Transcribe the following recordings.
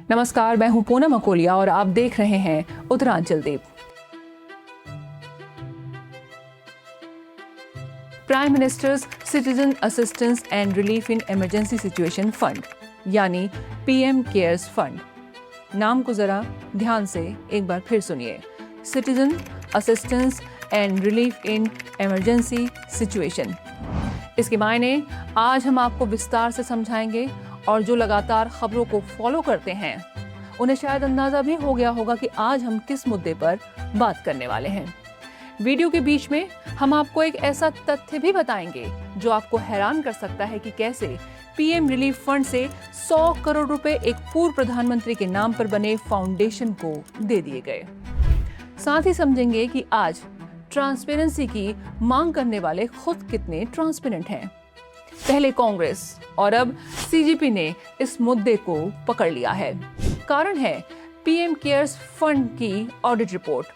नमस्कार, मैं हूं पूनम अकोलिया और आप देख रहे हैं Uttaranchal Dev. Prime minister's citizen assistance and relief in emergency situation fund यानी पीएम केयर्स फंड। नाम को जरा ध्यान से एक बार फिर सुनिए, citizen assistance and relief in emergency situation. इसके मायने आज हम आपको विस्तार से समझाएंगे और जो लगातार खबरों को फॉलो करते हैं उन्हें शायद अंदाजा भी हो गया होगा कि आज हम किस मुद्दे पर बात करने वाले हैं। वीडियो के बीच में हम आपको एक ऐसा तथ्य भी बताएंगे जो आपको हैरान कर सकता है कि कैसे पीएम रिलीफ फंड से 100 करोड़ रुपए एक पूर्व प्रधानमंत्री के नाम पर बने फाउंडेशन को दे दिए गए। साथ ही समझेंगे कि आज ट्रांसपेरेंसी की मांग करने वाले खुद कितने ट्रांसपेरेंट हैं। पहले कांग्रेस और अब सीजेपी ने इस मुद्दे को पकड़ लिया है। कारण है पीएम केयर्स फंड की ऑडिट रिपोर्ट।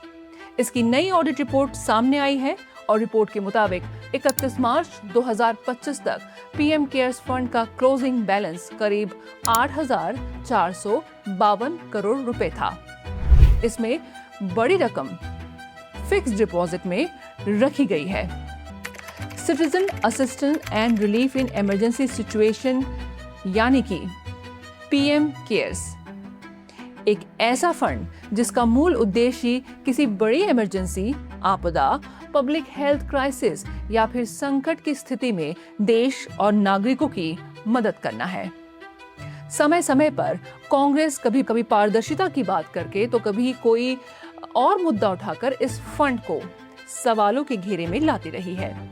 इसकी नई ऑडिट रिपोर्ट सामने आई है और रिपोर्ट के मुताबिक 31 मार्च 2025 तक पीएम केयर्स फंड का क्लोजिंग बैलेंस करीब 8,452 करोड़ रुपए था। इसमें बड़ी रकम फिक्स्ड डिपॉजिट में रखी गई है। Citizen assistance and relief in emergency situation यानी कि पीएम केयर्स एक ऐसा फंड जिसका मूल उद्देश्य किसी बड़ी इमरजेंसी, आपदा, पब्लिक हेल्थ क्राइसिस या फिर संकट की स्थिति में देश और नागरिकों की मदद करना है। समय समय पर कांग्रेस कभी कभी पारदर्शिता की बात करके तो कभी कोई और मुद्दा उठाकर इस फंड को सवालों के घेरे में लाती रही है,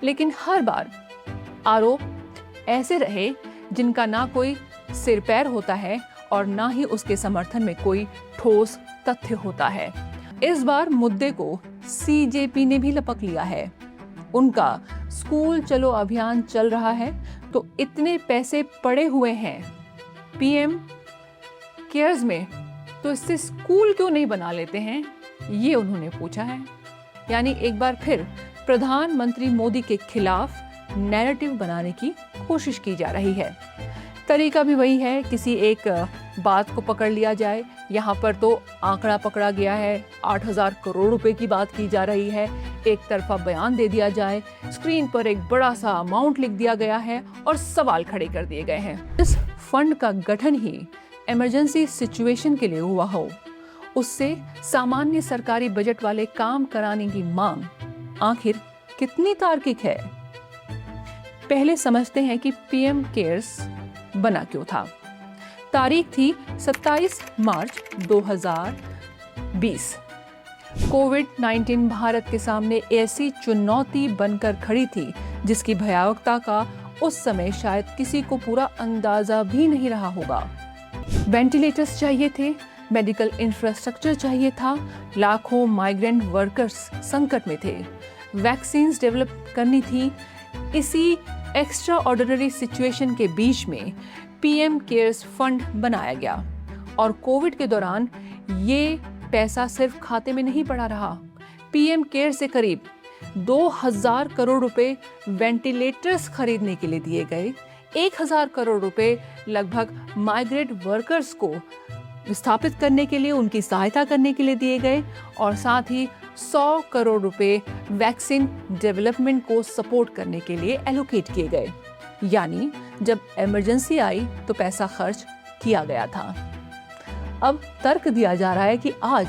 लेकिन हर बार आरोप ऐसे रहे जिनका ना कोई सिर पैर होता है और ना ही उसके समर्थन में कोई ठोस तथ्य होता है। इस बार मुद्दे को सीजेपी ने भी लपक लिया है। उनका स्कूल चलो अभियान चल रहा है तो इतने पैसे पड़े हुए हैं पीएम केयर्स में, तो इससे स्कूल क्यों नहीं बना लेते हैं, ये उन्होंने पूछा है। यानी एक बार फिर प्रधानमंत्री मोदी के खिलाफ नैरेटिव बनाने की कोशिश की जा रही है। तरीका भी वही है, किसी एक बात को पकड़ लिया जाए। यहाँ पर तो आंकड़ा पकड़ा गया है, 8,000 करोड़ रुपए की बात की जा रही है। एक तरफा बयान दे दिया जाए, स्क्रीन पर एक बड़ा सा अमाउंट लिख दिया गया है और सवाल खड़े कर दिए गए हैं। इस फंड का गठन ही इमरजेंसी सिचुएशन के लिए हुआ हो, उससे सामान्य सरकारी बजट वाले काम कराने की मांग आखिर कितनी तार्किक है। पहले समझते हैं कि पीएम केयर्स बना क्यों था। तारीख थी 27 मार्च 2020। कोविड-19 भारत के सामने ऐसी चुनौती बनकर खड़ी थी जिसकी भयावहता का उस समय शायद किसी को पूरा अंदाजा भी नहीं रहा होगा। वेंटिलेटर्स चाहिए थे, मेडिकल इंफ्रास्ट्रक्चर चाहिए था, लाखों माइग्रेंट वर्कर्स संकट में थे, वैक्सीन्स डेवलप करनी थी। इसी एक्स्ट्रा ऑर्डिनरी सिचुएशन के बीच में पीएम केयर्स फंड बनाया गया और कोविड के दौरान ये पैसा सिर्फ खाते में नहीं पड़ा रहा। पीएम केयर से करीब 2,000 करोड़ रुपए वेंटिलेटर्स खरीदने के लिए दिए गए, 1,000 करोड़ रुपए लगभग माइग्रेंट वर्कर्स को विस्थापित करने के लिए, उनकी सहायता करने के लिए दिए गए और साथ ही 100 करोड़ रुपए वैक्सीन डेवलपमेंट को सपोर्ट करने के लिए एलोकेट किए गए। यानी जब इमरजेंसी आई तो पैसा खर्च किया गया था। अब तर्क दिया जा रहा है कि आज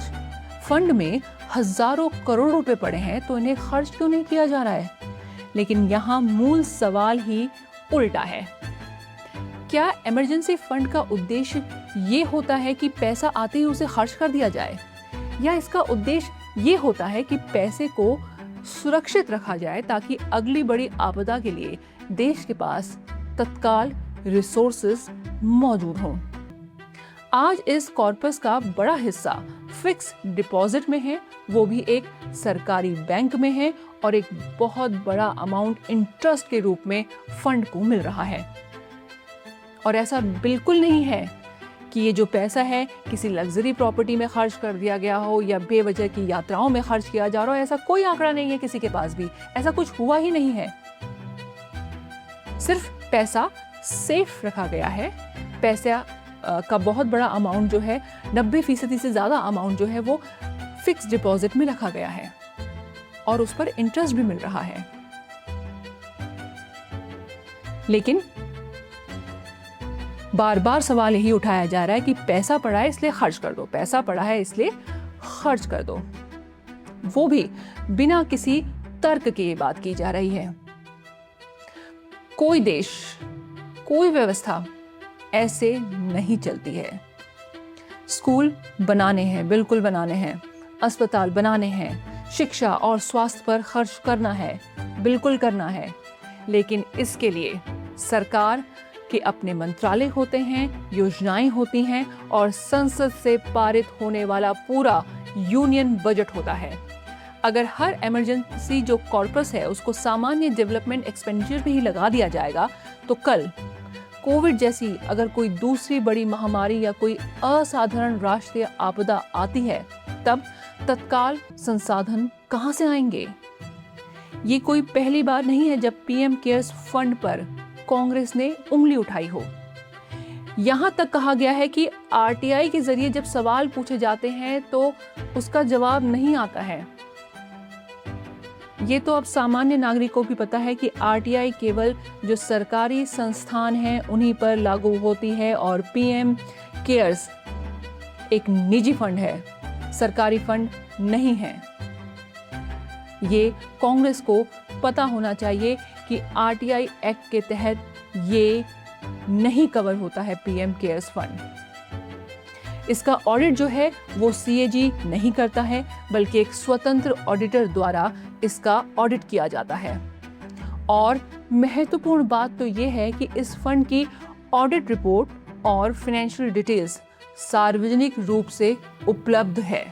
फंड में हजारों करोड़ रुपए पड़े हैं तो इन्हें खर्च क्यों नहीं किया जा रहा है। लेकिन यहाँ मूल सवाल ही उल्टा है। क्या इमरजेंसी फंड का उद्देश्य ये होता है कि पैसा आते ही उसे खर्च कर दिया जाए, या इसका उद्देश्य ये होता है कि पैसे को सुरक्षित रखा जाए ताकि अगली बड़ी आपदा के लिए देश के पास तत्काल रिसोर्सेज मौजूद हों। आज इस कॉर्पस का बड़ा हिस्सा फिक्स डिपॉजिट में है, वो भी एक सरकारी बैंक में है, और एक बहुत बड़ा अमाउंट इंटरेस्ट के रूप में फंड को मिल रहा है। और ऐसा बिल्कुल नहीं है कि ये जो पैसा है किसी लग्जरी प्रॉपर्टी में खर्च कर दिया गया हो या बेवजह की यात्राओं में खर्च किया जा रहा हो। ऐसा कोई आंकड़ा नहीं है किसी के पास भी, ऐसा कुछ हुआ ही नहीं है। सिर्फ पैसा सेफ रखा गया है, पैसा का बहुत बड़ा अमाउंट जो है 90% से ज़्यादा अमाउंट जो है वो फिक्स डिपॉजिट में रखा गया है और उस पर इंटरेस्ट भी मिल रहा है। लेकिन बार बार सवाल यही उठाया जा रहा है कि पैसा पड़ा है इसलिए खर्च कर दो, पैसा पड़ा है इसलिए खर्च कर दो, वो भी बिना किसी तर्क के ये बात की जा रही है। कोई देश, कोई व्यवस्था ऐसे नहीं चलती है। स्कूल बनाने हैं, बिल्कुल बनाने हैं, अस्पताल बनाने हैं, शिक्षा और स्वास्थ्य पर खर्च करना है, बिल्कुल करना है, लेकिन इसके लिए सरकार के अपने मंत्रालय होते हैं, योजनाएं होती हैं और संसद से पारित होने वाला पूरा यूनियन बजट होता है। अगर हर इमरजेंसी जो कॉर्पस है उसको सामान्य डेवलपमेंट एक्सपेंडिचर में ही लगा दिया जाएगा तो कल कोविड जैसी अगर कोई दूसरी बड़ी महामारी या कोई असाधारण राष्ट्रीय आपदा आती है तब तत्काल संसाधन कहां से आएंगे? ये कोई पहली बार नहीं है जब पीएम केयर्स फंड पर कांग्रेस ने उंगली उठाई हो। यहां तक कहा गया है कि आरटीआई के जरिए जब सवाल पूछे जाते हैं तो उसका जवाब नहीं आता है। ये तो अब सामान्य नागरिक को भी पता है कि आरटीआई केवल जो सरकारी संस्थान हैं उन्हीं पर लागू होती है और पीएम केयर्स एक निजी फंड है, सरकारी फंड नहीं है। ये कांग्रेस को पता होना चाहिए कि आरटीआई एक्ट के तहत ये नहीं कवर होता है पीएम केयर्स फंड। इसका ऑडिट जो है वो सीएजी नहीं करता है बल्कि एक स्वतंत्र ऑडिटर द्वारा इसका ऑडिट किया जाता है। और महत्वपूर्ण बात तो ये है कि इस फंड की ऑडिट रिपोर्ट और फाइनेंशियल डिटेल्स सार्वजनिक रूप से उपलब्ध है।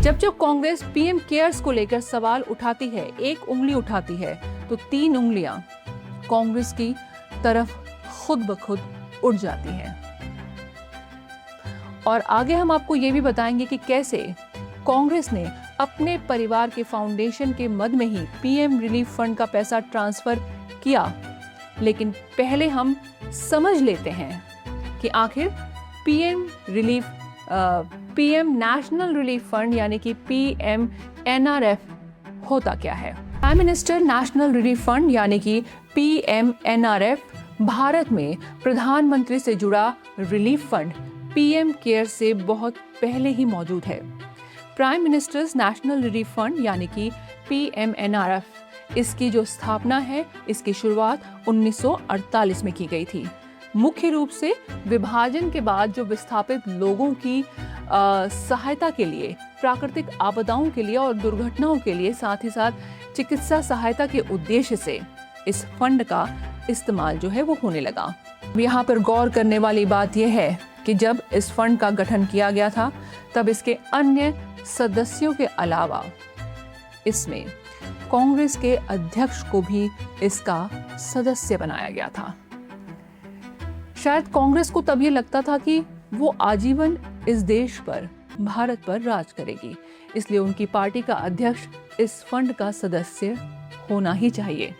जब कांग्रेस पीएम केयर्स को लेकर सवाल उठाती है, एक उंगली उठाती है तो 3 उंगलियां कांग्रेस की तरफ खुद ब खुद उठ जाती हैं। और आगे हम आपको ये भी बताएंगे कि कैसे कांग्रेस ने अपने परिवार के फाउंडेशन के मद में ही पीएम रिलीफ फंड का पैसा ट्रांसफर किया। लेकिन पहले हम समझ लेते हैं कि आखिर पीएम नेशनल रिलीफ फंड यानी कि PMNRF होता क्या है। Prime minister national relief fund यानी कि PMNRF भारत में प्रधानमंत्री से जुड़ा रिलीफ फंड पीएम केयर से बहुत पहले ही मौजूद है। Prime ministers national relief fund यानी कि PMNRF इसकी जो स्थापना है, इसकी शुरुआत 1948 में की गई थी। मुख्य रूप से विभाजन के बाद जो विस्थापित लोगों की सहायता के लिए, प्राकृतिक आपदाओं के लिए और दुर्घटनाओं के लिए, साथ ही साथ चिकित्सा सहायता के उद्देश्य से इस फंड का इस्तेमाल जो है वो होने लगा। यहाँ पर गौर करने वाली बात यह है कि जब इस फंड का गठन किया गया था तब इसके अन्य सदस्यों के अलावा इसमें कांग्रेस के अध्यक्ष को भी इसका सदस्य बनाया गया था। शायद कांग्रेस को तब ये लगता था कि वो आजीवन इस देश पर, भारत पर राज करेगी, इसलिए उनकी पार्टी का अध्यक्ष इस फंड का सदस्य होना ही चाहिए।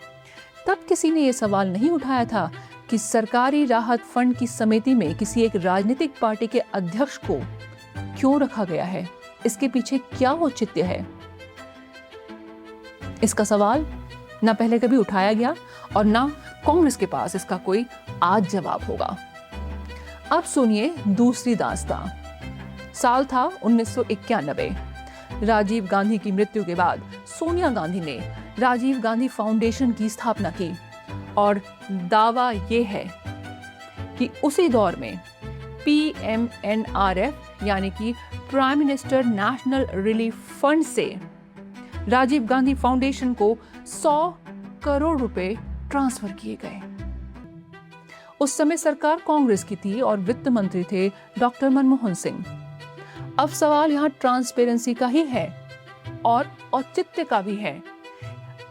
तब किसी ने ये सवाल नहीं उठाया था कि सरकारी राहत फंड की समिति में किसी एक राजनीतिक पार्टी के अध्यक्ष को क्यों रखा गया है, इसके पीछे क्या औचित्य है। इसका सवाल ना पहले कभी उठाया गया और ना कांग्रेस के पास इसका कोई आज जवाब होगा। अब सुनिए दूसरी दास्तां। साल था 1991। राजीव गांधी की मृत्यु के बाद सोनिया गांधी ने राजीव गांधी फाउंडेशन की स्थापना की और दावा यह है कि उसी दौर में PMNRF यानी कि prime minister national relief fund से राजीव गांधी फाउंडेशन को 100 करोड़ रुपए ट्रांसफर किए गए। उस समय सरकार कांग्रेस की थी और वित्त मंत्री थे डॉक्टर मनमोहन सिंह। अब सवाल यहाँ ट्रांसपेरेंसी का ही है और औचित्य का भी है।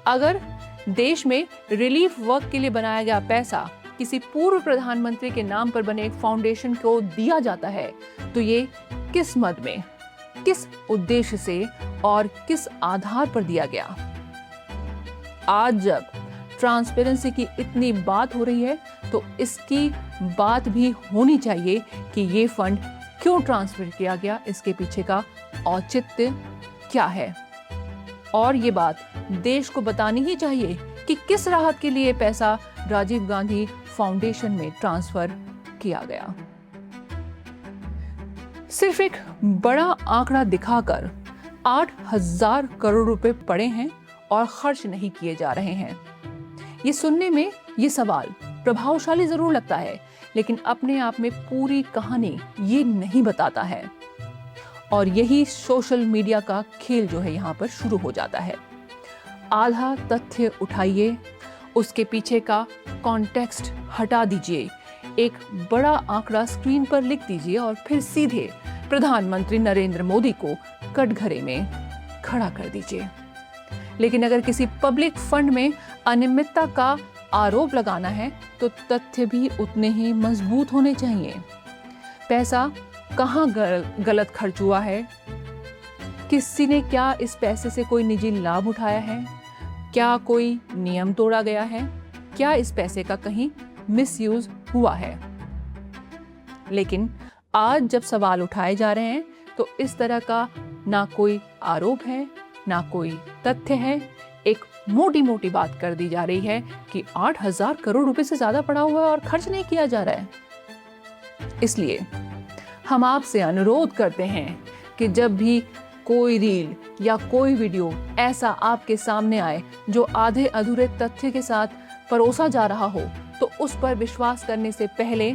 अगर देश में रिलीफ वर्क के लिए बनाया गया पैसा किसी पूर्व प्रधानमंत्री के नाम पर बने एक फाउंडेशन को दिया जाता है तो ये किस मद में, किस उद्देश्य से और किस आधार पर दिया गया। आज जब ट्रांसपेरेंसी की इतनी बात हो रही है तो इसकी बात भी होनी चाहिए कि ये फंड क्यों ट्रांसफर किया गया, इसके पीछे का औचित्य क्या है। और ये बात देश को बतानी ही चाहिए कि किस राहत के लिए पैसा राजीव गांधी फाउंडेशन में ट्रांसफर किया गया। सिर्फ एक बड़ा आंकड़ा दिखाकर 8,000 करोड़ रुपए पड़े हैं और खर्च नहीं किए जा रहे हैं। ये सुनने में ये सवाल प्रभावशाली जरूर लगता है, लेकिन अपने आप में पूरी कहानी ये नहीं बताता है। और यही सोशल मीडिया का खेल जो है यहाँ पर शुरू हो जाता है। आधा तथ्य उठाइए, उसके पीछे का कॉन्टेक्स्ट हटा दीजिए, एक बड़ा आंकड़ा स्क्रीन पर लिख दीजिए और फिर सीधे प्रधानमंत्री नरेंद्र मोदी को कटघरे में खड़ा कर दीजिए। लेकिन अगर किसी पब्लिक फंड में अनियमितता का आरोप लगाना है तो तथ्य भी उतने ही मजबूत होने चाहिए। पैसा कहाँ गलत खर्च हुआ है, किसी ने क्या इस पैसे से कोई निजी लाभ उठाया है, क्या कोई नियम तोड़ा गया है, क्या इस पैसे का कहीं मिसयूज हुआ है। लेकिन आज जब सवाल उठाए जा रहे हैं तो इस तरह का ना कोई आरोप है ना कोई तथ्य है। एक मोटी मोटी बात कर दी जा रही है कि 8,000 करोड़ रुपए से ज्यादा पड़ा हुआ है और खर्च नहीं किया जा रहा है। इसलिए हम आपसे अनुरोध करते हैं कि जब भी कोई रील या कोई वीडियो ऐसा आपके सामने आए जो आधे अधूरे तथ्य के साथ परोसा जा रहा हो तो उस पर विश्वास करने से पहले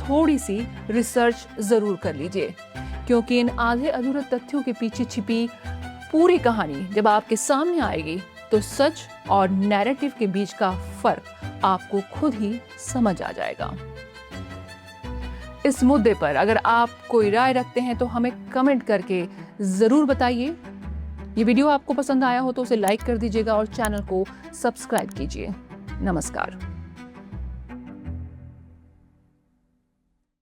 थोड़ी सी रिसर्च जरूर कर लीजिए, क्योंकि इन आधे अधूरे तथ्यों के पीछे छिपी पूरी कहानी जब आपके सामने आएगी तो सच और नैरेटिव के बीच का फर्क आपको खुद ही समझ आ जाएगा। इस मुद्दे पर अगर आप कोई राय रखते हैं तो हमें कमेंट करके जरूर बताइए। ये वीडियो आपको पसंद आया हो तो उसे लाइक कर दीजिएगा और चैनल को सब्सक्राइब कीजिए। नमस्कार।